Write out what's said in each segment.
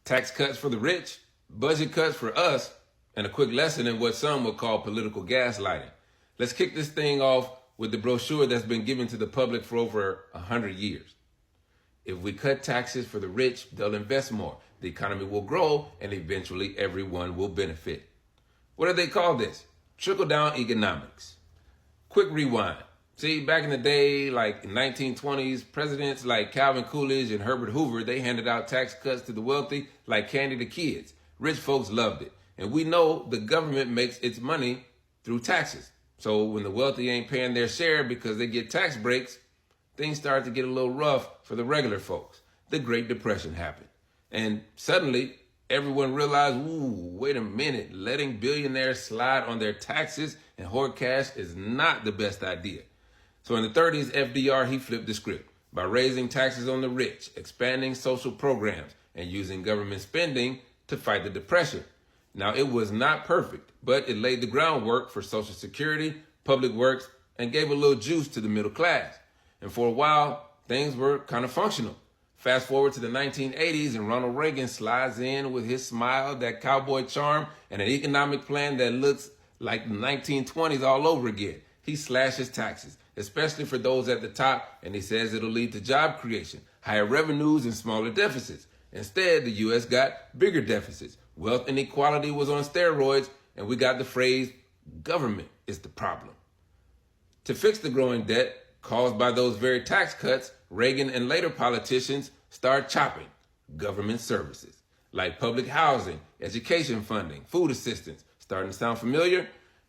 tax cuts for the rich, budget cuts for us, and a quick lesson in what some would call political gaslighting. Let's kick this thing off with the brochure that's been given to the public for over 100 years. If we cut taxes for the rich, they'll invest more. The economy will grow, and eventually everyone will benefit. What do they call this? Trickle-down economics. Quick rewind. See, back in the day, like in 1920s, presidents like Calvin Coolidge and Herbert Hoover, they handed out tax cuts to the wealthy like candy to kids. Rich folks loved it. And we know the government makes its money through taxes. So when the wealthy ain't paying their share because they get tax breaks, things start to get a little rough for the regular folks. The Great Depression happened. And suddenly, everyone realized, wait a minute, letting billionaires slide on their taxes and hoard cash is not the best idea. So in the 30s, FDR, he flipped the script by raising taxes on the rich, expanding social programs, and using government spending to fight the Depression. Now, it was not perfect, but it laid the groundwork for Social Security, public works, and gave a little juice to the middle class. And for a while, things were kind of functional. Fast forward to the 1980s, and Ronald Reagan slides in with his smile, that cowboy charm, and an economic plan that looks like the 1920s all over again. He slashes taxes, especially for those at the top, and he says it'll lead to job creation, higher revenues, and smaller deficits. Instead, the U.S. got bigger deficits. Wealth inequality was on steroids, and we got the phrase, government is the problem. To fix the growing debt caused by those very tax cuts, Reagan and later politicians start chopping government services, like public housing, education funding, food assistance. Starting to sound familiar?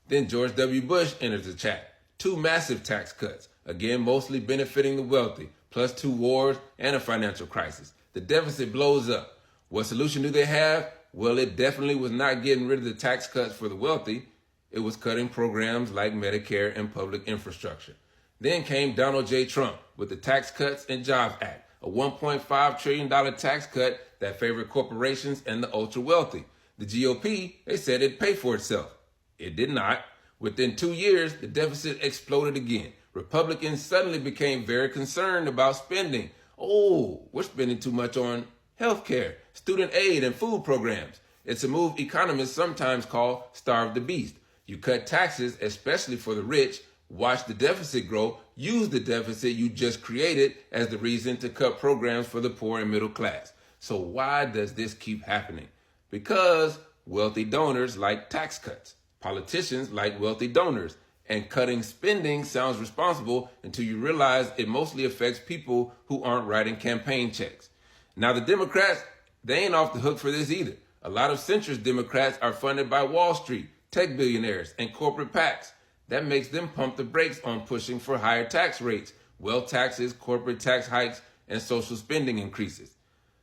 Then George W. Bush enters the chat. 2 massive tax cuts, again mostly benefiting the wealthy, plus 2 wars and a financial crisis. The deficit blows up. What solution do they have? Well, it definitely was not getting rid of the tax cuts for the wealthy. It was cutting programs like Medicare and public infrastructure. Then came Donald J. Trump with the Tax Cuts and Jobs Act, a $1.5 trillion tax cut that favored corporations and the ultra wealthy. The GOP, they said it'd pay for itself. It did not. Within 2 years, the deficit exploded again. Republicans suddenly became very concerned about spending. We're spending too much on healthcare, student aid, and food programs. It's a move economists sometimes call starve the beast. You cut taxes, especially for the rich, watch the deficit grow, use the deficit you just created as the reason to cut programs for the poor and middle class. So why does this keep happening? Because wealthy donors like tax cuts. Politicians like wealthy donors. And cutting spending sounds responsible until you realize it mostly affects people who aren't writing campaign checks. Now, the Democrats, they ain't off the hook for this either. A lot of centrist Democrats are funded by Wall Street, tech billionaires, and corporate PACs. That makes them pump the brakes on pushing for higher tax rates, wealth taxes, corporate tax hikes, and social spending increases.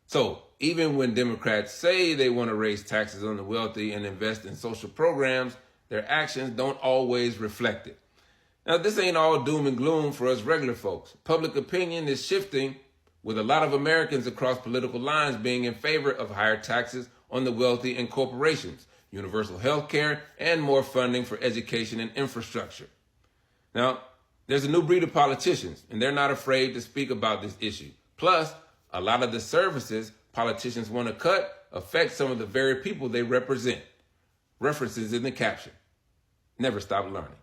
So even when Democrats say they want to raise taxes on the wealthy and invest in social programs, their actions don't always reflect it. Now, this ain't all doom and gloom for us regular folks. Public opinion is shifting, with a lot of Americans across political lines being in favor of higher taxes on the wealthy and corporations, universal health care, and more funding for education and infrastructure. Now, there's a new breed of politicians, and they're not afraid to speak about this issue. Plus, a lot of the services politicians want to cut affect some of the very people they represent. References in the caption. Never stop learning.